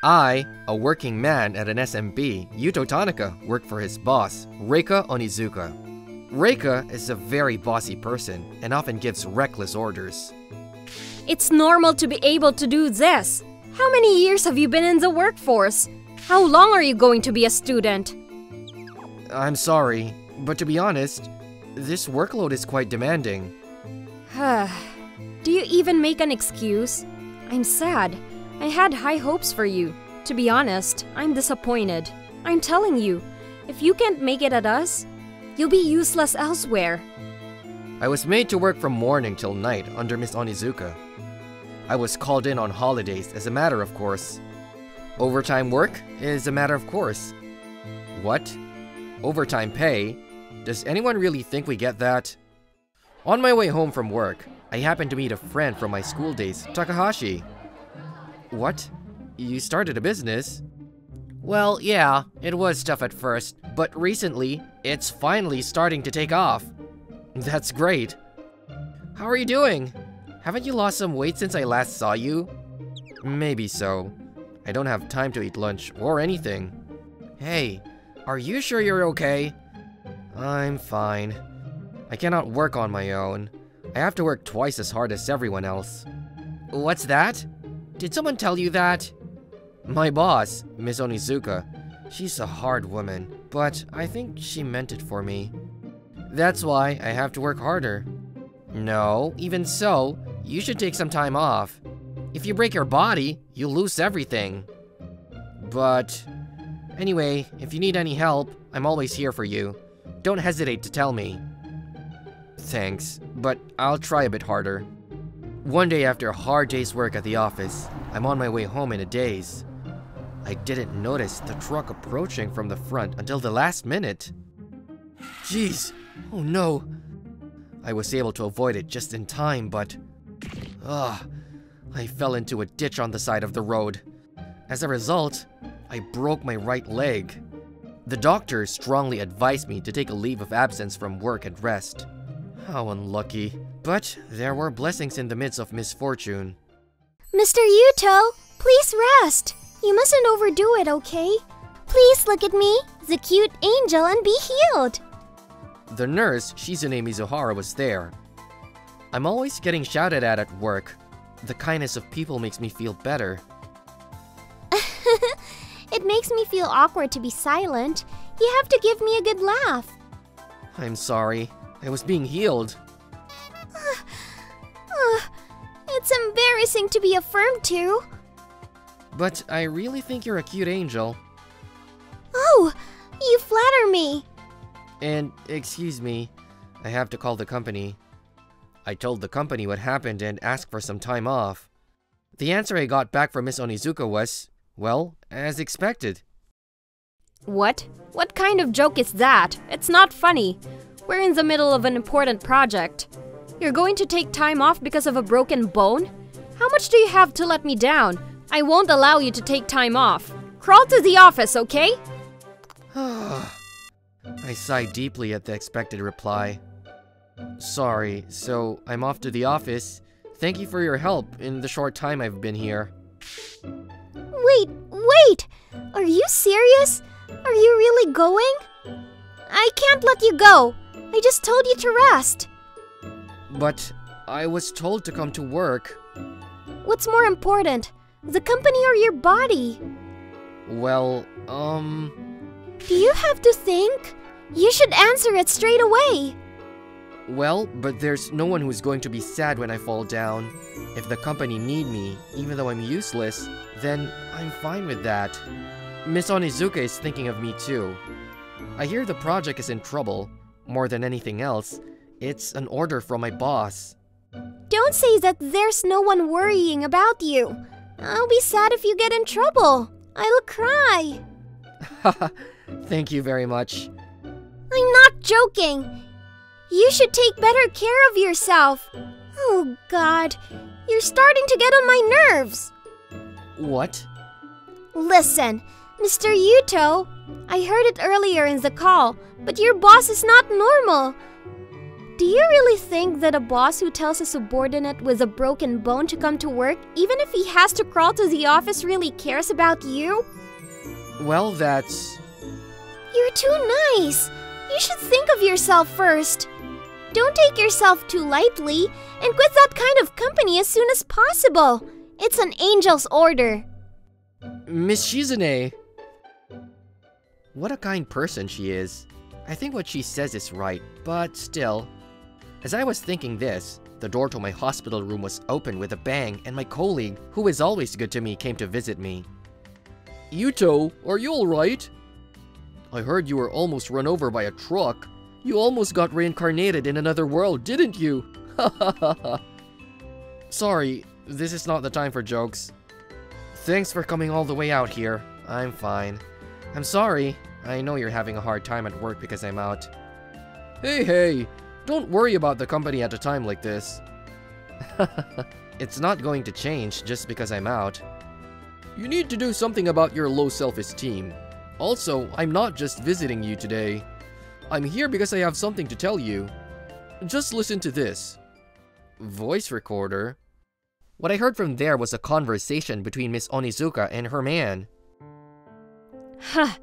I, a working man at an SMB, Yuto Tanaka, work for his boss, Reika Onizuka. Reika is a very bossy person and often gives reckless orders. It's normal to be able to do this. How many years have you been in the workforce? How long are you going to be a student? I'm sorry, but to be honest, this workload is quite demanding. Do you even make an excuse? I'm sad. I had high hopes for you. To be honest, I'm disappointed. I'm telling you, if you can't make it at us, you'll be useless elsewhere. I was made to work from morning till night under Miss Onizuka. I was called in on holidays as a matter of course. Overtime work is a matter of course. What? Overtime pay? Does anyone really think we get that? On my way home from work, I happened to meet a friend from my school days, Takahashi. What? You started a business? Well, yeah, it was tough at first, but recently, it's finally starting to take off. That's great. How are you doing? Haven't you lost some weight since I last saw you? Maybe so. I don't have time to eat lunch or anything. Hey, are you sure you're okay? I'm fine. I cannot work on my own. I have to work twice as hard as everyone else. What's that? Did someone tell you that? My boss, Miss Onizuka. She's a hard woman, but I think she meant it for me. That's why I have to work harder. No, even so, you should take some time off. If you break your body, you'll lose everything. But anyway, if you need any help, I'm always here for you. Don't hesitate to tell me. Thanks, but I'll try a bit harder. One day after a hard day's work at the office, I'm on my way home in a daze. I didn't notice the truck approaching from the front until the last minute. Jeez, oh no. I was able to avoid it just in time, but... I fell into a ditch on the side of the road. As a result, I broke my right leg. The doctor strongly advised me to take a leave of absence from work and rest. How unlucky. But there were blessings in the midst of misfortune. Mr. Yuto, please rest. You mustn't overdo it, okay? Please look at me, the cute angel, and be healed. The nurse, Shizune Mizuhara, was there. I'm always getting shouted at work. The kindness of people makes me feel better. It makes me feel awkward to be silent. You have to give me a good laugh. I'm sorry. I was being healed. It's embarrassing to be affirmed to. But I really think you're a cute angel. Oh, you flatter me. And, excuse me, I have to call the company. I told the company what happened and asked for some time off. The answer I got back from Miss Onizuka was, well, as expected. What? What kind of joke is that? It's not funny. We're in the middle of an important project. You're going to take time off because of a broken bone? How much do you have to let me down? I won't allow you to take time off. Crawl to the office, okay? I sighed deeply at the expected reply. Sorry, so I'm off to the office. Thank you for your help in the short time I've been here. Wait! Are you serious? Are you really going? I can't let you go. I just told you to rest. But I was told to come to work. What's more important, the company or your body? Well, Do you have to think? You should answer it straight away. Well, but there's no one who's going to be sad when I fall down. If the company need me, even though I'm useless, then I'm fine with that. Miss Onizuka is thinking of me too. I hear the project is in trouble. More than anything else, it's an order from my boss. Don't say that there's no one worrying about you. I'll be sad if you get in trouble. I'll cry. Thank you very much. I'm not joking. You should take better care of yourself. Oh God, you're starting to get on my nerves. What? Listen, Mr. Yuto, I heard it earlier in the call, but your boss is not normal. Do you really think that a boss who tells a subordinate with a broken bone to come to work, even if he has to crawl to the office, really cares about you? Well, that's... You're too nice. You should think of yourself first. Don't take yourself too lightly and quit that kind of company as soon as possible. It's an angel's order. Miss Shizune! What a kind person she is. I think what she says is right, but still. As I was thinking this, the door to my hospital room was opened with a bang and my colleague, who is always good to me, came to visit me. Yuto, are you alright? I heard you were almost run over by a truck. You almost got reincarnated in another world, didn't you? Sorry, this is not the time for jokes. Thanks for coming all the way out here. I'm fine. I'm sorry. I know you're having a hard time at work because I'm out. Hey, don't worry about the company at a time like this. It's not going to change just because I'm out. You need to do something about your low self-esteem. Also, I'm not just visiting you today. I'm here because I have something to tell you. Just listen to this. Voice recorder? What I heard from there was a conversation between Miss Onizuka and her man. Huh.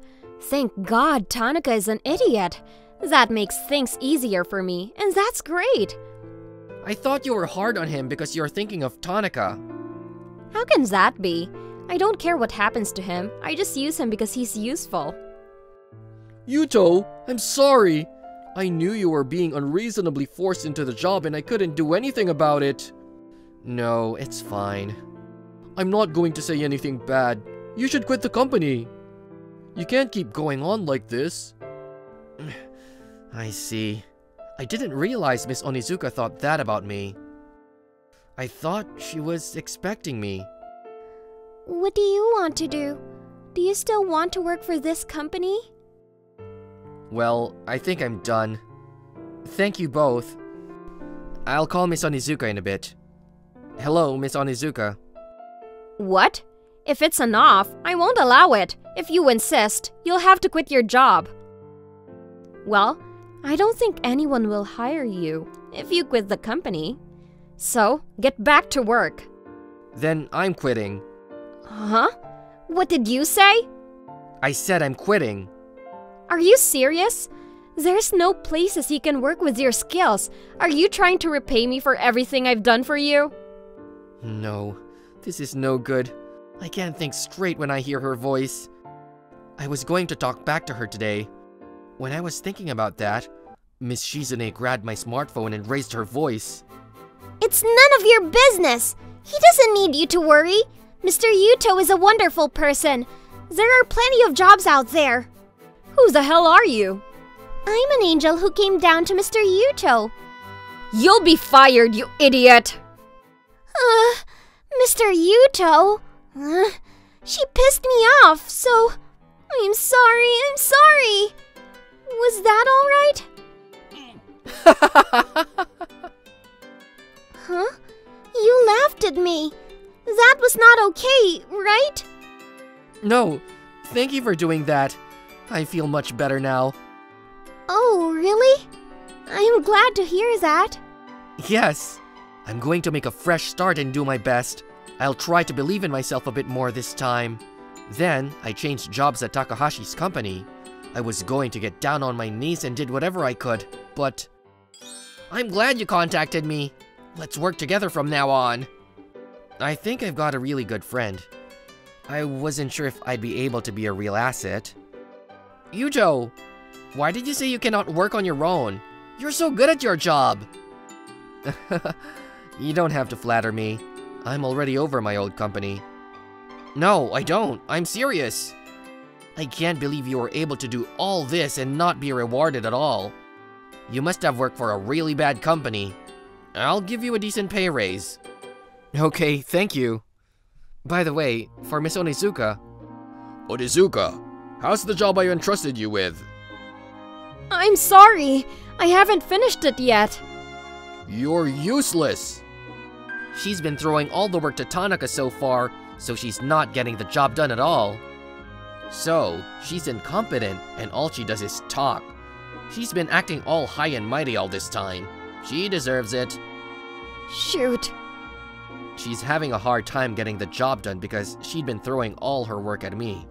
Thank God Tanaka is an idiot. That makes things easier for me, and that's great. I thought you were hard on him because you're thinking of Tanaka. How can that be? I don't care what happens to him. I just use him because he's useful. Yuto, I'm sorry. I knew you were being unreasonably forced into the job and I couldn't do anything about it. No, it's fine. I'm not going to say anything bad. You should quit the company. You can't keep going on like this. I see. I didn't realize Miss Onizuka thought that about me. I thought she was expecting me. What do you want to do? Do you still want to work for this company? Well, I think I'm done. Thank you both. I'll call Miss Onizuka in a bit. Hello, Miss Onizuka. What? If it's an off, I won't allow it. If you insist, you'll have to quit your job. Well, I don't think anyone will hire you if you quit the company. So, get back to work. Then I'm quitting. Huh? What did you say? I said I'm quitting. Are you serious? There's no places you can work with your skills. Are you trying to repay me for everything I've done for you? No, this is no good. I can't think straight when I hear her voice. I was going to talk back to her today. When I was thinking about that, Miss Shizune grabbed my smartphone and raised her voice. It's none of your business. He doesn't need you to worry. Mr. Yuto is a wonderful person. There are plenty of jobs out there. Who the hell are you? I'm an angel who came down to Mr. Yuto. You'll be fired, you idiot! Mr. Yuto? She pissed me off, so... I'm sorry. Was that alright? Huh? You laughed at me. That was not okay, right? No, thank you for doing that. I feel much better now. Oh, really? I am glad to hear that. Yes. I'm going to make a fresh start and do my best. I'll try to believe in myself a bit more this time. Then, I changed jobs at Takahashi's company. I was going to get down on my knees and did whatever I could, but... I'm glad you contacted me. Let's work together from now on. I think I've got a really good friend. I wasn't sure if I'd be able to be a real asset. Yuto, why did you say you cannot work on your own? You're so good at your job. You don't have to flatter me. I'm already over my old company. No, I don't. I'm serious. I can't believe you were able to do all this and not be rewarded at all. You must have worked for a really bad company. I'll give you a decent pay raise. Okay, thank you. By the way, for Miss Onizuka... Onizuka, how's the job I entrusted you with? I'm sorry. I haven't finished it yet. You're useless. She's been throwing all the work to Tanaka so far, so she's not getting the job done at all. So, she's incompetent, and all she does is talk. She's been acting all high and mighty all this time. She deserves it. Shoot. She's having a hard time getting the job done because she'd been throwing all her work at me.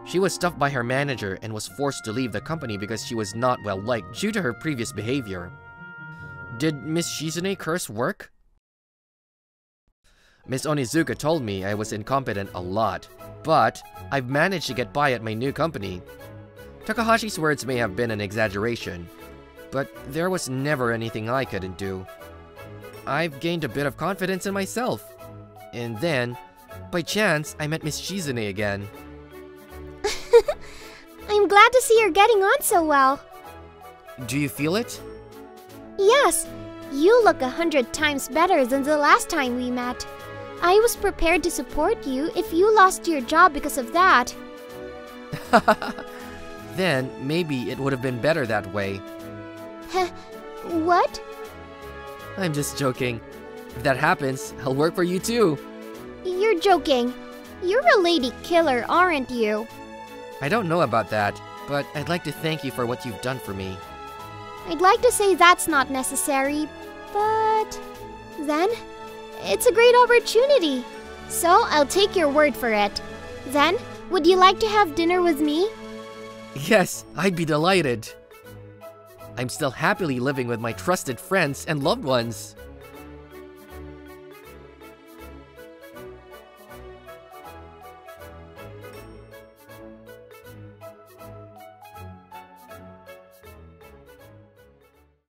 She was stuffed by her manager and was forced to leave the company because she was not well liked due to her previous behavior. Did Miss Shizune curse work? Miss Onizuka told me I was incompetent a lot, but I've managed to get by at my new company. Takahashi's words may have been an exaggeration, but there was never anything I couldn't do. I've gained a bit of confidence in myself. And then, by chance, I met Miss Shizune again. I'm glad to see you're getting on so well. Do you feel it? Yes, you look 100 times better than the last time we met. I was prepared to support you if you lost your job because of that. Then, maybe it would have been better that way. What? I'm just joking. If that happens, I'll work for you too. You're joking. You're a lady killer, aren't you? I don't know about that, but I'd like to thank you for what you've done for me. I'd like to say that's not necessary, but then it's a great opportunity. So I'll take your word for it. Then, would you like to have dinner with me? Yes, I'd be delighted. I'm still happily living with my trusted friends and loved ones.